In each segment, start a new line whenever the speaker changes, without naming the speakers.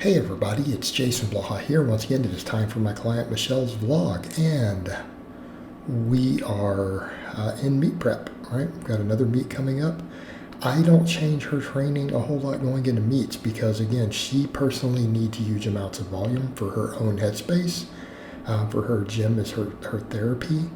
Hey everybody, it's Jason Blaha here. Once again, it is time for my client Michelle's vlog, and we are in meet prep, right? We've got another meet coming up. I don't change her training a whole lot going into meets because, again, she personally needs huge amounts of volume for her own headspace. For her, gym is her therapy.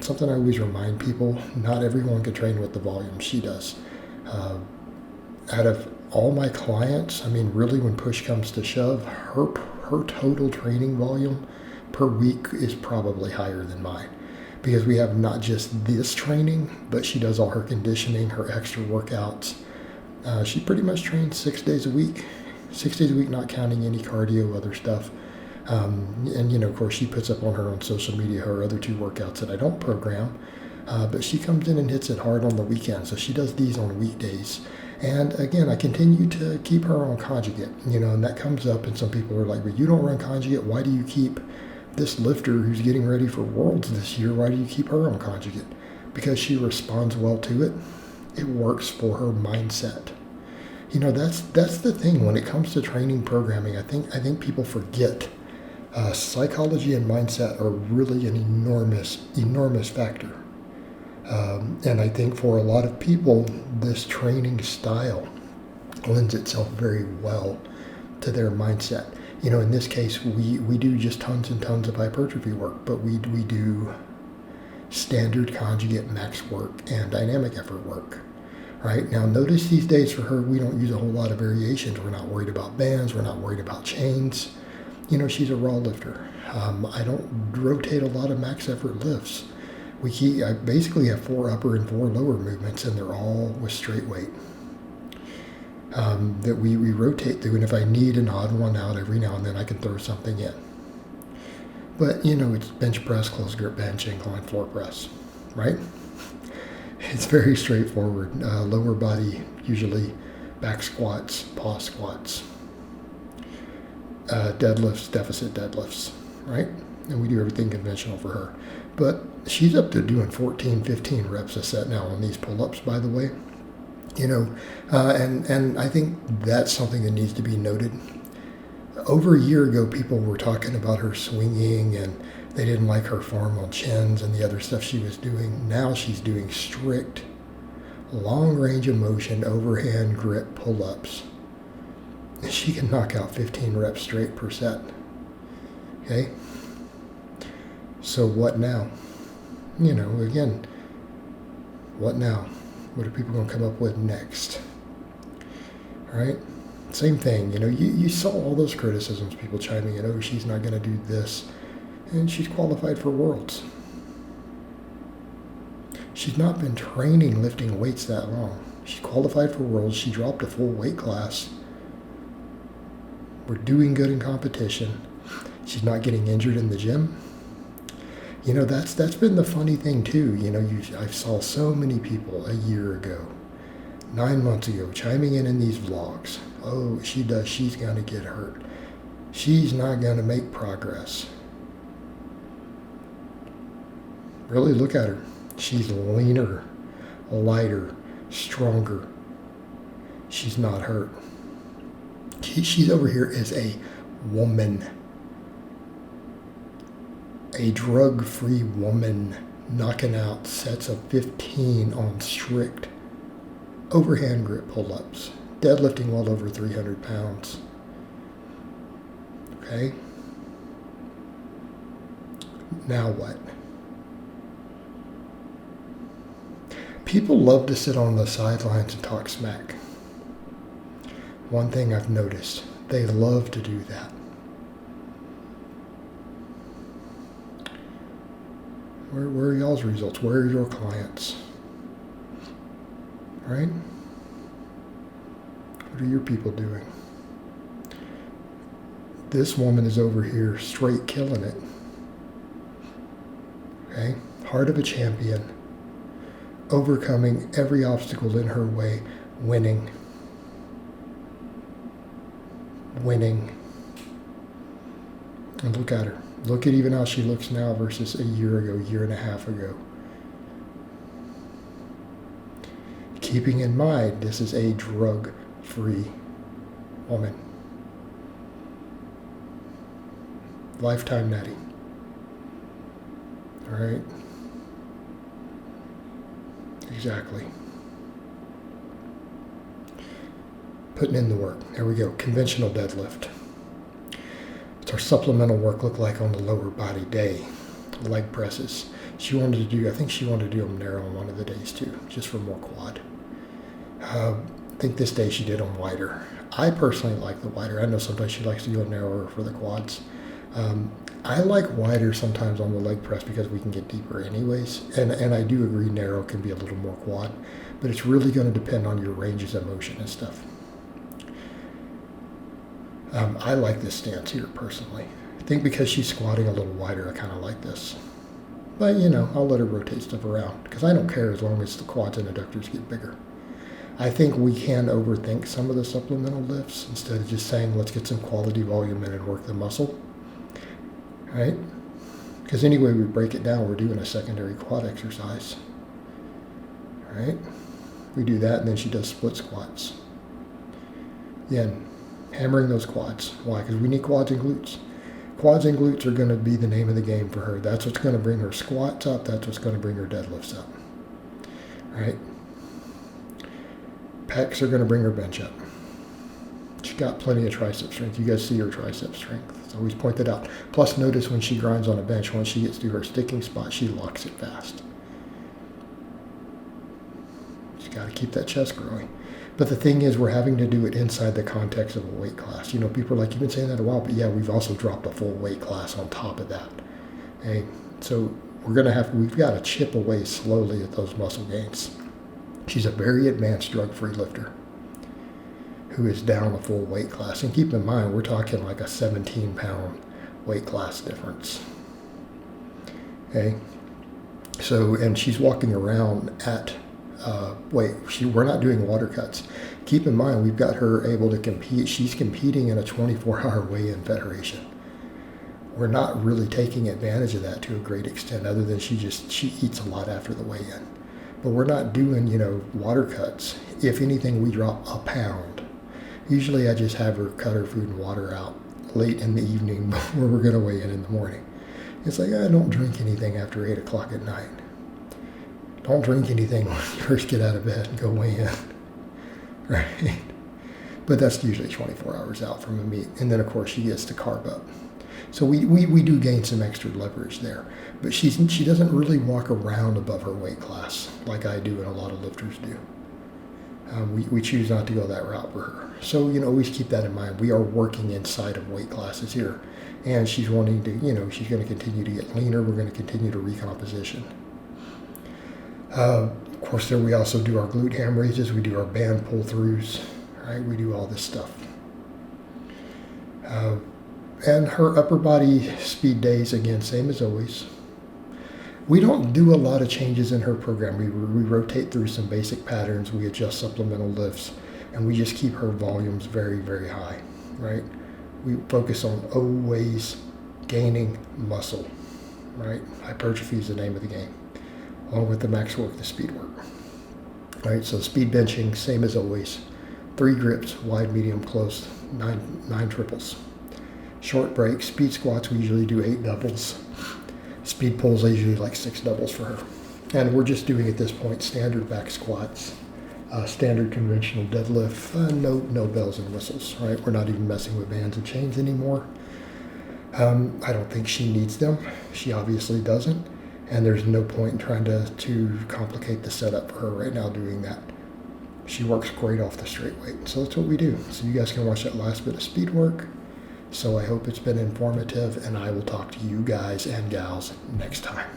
Something I always remind people, not everyone can train with the volume she does. Out of all my clients, I mean, really, when push comes to shove, her total training volume per week is probably higher than mine, because we have not just this training, but she does all her conditioning, her extra workouts. She pretty much trains 6 days a week, not counting any cardio, other stuff. And of course, she puts up on her own social media her other 2 workouts that I don't program. But she comes in and hits it hard on the weekend, so she does these on weekdays. And again, I continue to keep her on conjugate, and that comes up, and some people are like, but you don't run conjugate. Why do you keep this lifter who's getting ready for Worlds this year? Why do you keep her on conjugate? Because she responds well to it. It works for her mindset. That's the thing when it comes to training programming. I think people forget psychology and mindset are really an enormous factor. And I think for a lot of people, this training style lends itself very well to their mindset. In this case, we do just tons and tons of hypertrophy work, but we do standard conjugate max work and dynamic effort work. Right? Now, notice these days for her, we don't use a whole lot of variations. We're not worried about bands. We're not worried about chains. She's a raw lifter. I don't rotate a lot of max effort lifts. I basically have 4 upper and 4 lower movements, and they're all with straight weight that we rotate through. And if I need an odd one out every now and then, I can throw something in. But, it's bench press, closed grip bench, incline floor press, right? It's very straightforward. Lower body, usually back squats, paw squats, deadlifts, deficit deadlifts, right? And we do everything conventional for her. But she's up to doing 14, 15 reps a set now on these pull-ups, by the way. And I think that's something that needs to be noted. Over a year ago, people were talking about her swinging, and they didn't like her form on chins and the other stuff she was doing. Now she's doing strict, long range of motion, overhand grip pull-ups. She can knock out 15 reps straight per set. Okay? So what now? Again, what now? What are people going to come up with next? All right? Same thing. You saw all those criticisms, people chiming in, oh, she's not going to do this. And she's qualified for Worlds. She's not been training lifting weights that long. She's qualified for Worlds. She dropped a full weight class. We're doing good in competition. She's not getting injured in the gym. That's been the funny thing too. I saw so many people a year ago, 9 months ago, chiming in these vlogs. Oh, she's going to get hurt. She's not going to make progress. Really look at her. She's leaner, lighter, stronger. She's not hurt. She's over here as a woman. A drug-free woman knocking out sets of 15 on strict overhand grip pull-ups, deadlifting well over 300 pounds. Okay? Now what? People love to sit on the sidelines and talk smack. One thing I've noticed, they love to do that. Where are y'all's results? Where are your clients? Right? What are your people doing? This woman is over here straight killing it. Okay? Heart of a champion. Overcoming every obstacle in her way. Winning. And look at her. Look at even how she looks now versus a year ago, year and a half ago. Keeping in mind, this is a drug-free woman. lifetime natty. All right. Exactly. Putting in the work. There we go. Conventional deadlift. What's our supplemental work look like on the lower body day? Leg presses. She wanted to do, I think she wanted to do them narrow on one of the days too, just for more quad. I think this day she did them wider. I personally like the wider. I know sometimes she likes to go narrower for the quads. I like wider sometimes on the leg press because we can get deeper anyways. And I do agree narrow can be a little more quad, but it's really going to depend on your ranges of motion and stuff. I like this stance here personally. I think because she's squatting a little wider, I kind of like this. But you know, I'll let her rotate stuff around because I don't care as long as the quads and adductors get bigger. I think we can overthink some of the supplemental lifts instead of just saying, let's get some quality volume in and work the muscle. Right? Because anyway we break it down, we're doing a secondary quad exercise. Right? We do that and then she does split squats. Again, hammering those quads. Why? Because we need quads and glutes. Quads and glutes are going to be the name of the game for her. That's what's going to bring her squats up. That's what's going to bring her deadlifts up. Right? Pecs are going to bring her bench up. She's got plenty of tricep strength. You guys see her tricep strength. It's always pointed out. Plus, notice when she grinds on a bench, once she gets to her sticking spot, she locks it fast. She's got to keep that chest growing. But the thing is, we're having to do it inside the context of a weight class. You know, people are like, you've been saying that a while, but yeah, we've also dropped a full weight class on top of that. Okay? So we've got to chip away slowly at those muscle gains. She's a very advanced drug-free lifter who is down a full weight class. And keep in mind, we're talking like a 17-pound weight class difference. Okay? So, and she's walking around at we're not doing water cuts. Keep in mind, we've got her able to compete. She's competing in a 24-hour weigh-in federation. We're not really taking advantage of that to a great extent, other than she eats a lot after the weigh-in. But we're not doing, water cuts. If anything, we drop a pound. Usually I just have her cut her food and water out late in the evening before we're going to weigh in the morning. It's like, I don't drink anything after 8 o'clock at night. Don't drink anything when you first get out of bed and go weigh in. Right? But that's usually 24 hours out from a meet. And then, of course, she gets to carb up. So we do gain some extra leverage there. But she doesn't really walk around above her weight class like I do and a lot of lifters do. We choose not to go that route for her. So, always keep that in mind. We are working inside of weight classes here. And she's wanting to, she's going to continue to get leaner. We're going to continue to recomposition. Of course, there we also do our glute ham raises. We do our band pull-throughs. Right? We do all this stuff. And her upper body speed days, again, same as always. We don't do a lot of changes in her program. We rotate through some basic patterns. We adjust supplemental lifts. And we just keep her volumes very, very high. Right? We focus on always gaining muscle. Right? Hypertrophy is the name of the game. Along with the max work, the speed work. All right, so speed benching, same as always. 3 grips, wide, medium, close, 9 triples. Short breaks, speed squats, we usually do 8 doubles. Speed pulls, I usually like 6 doubles for her. And we're just doing at this point standard back squats, standard conventional deadlift, no bells and whistles, right? We're not even messing with bands and chains anymore. I don't think she needs them. She obviously doesn't. And there's no point in trying to complicate the setup for her right now doing that. She works great off the straight weight. So that's what we do. So you guys can watch that last bit of speed work. So I hope it's been informative, and I will talk to you guys and gals next time.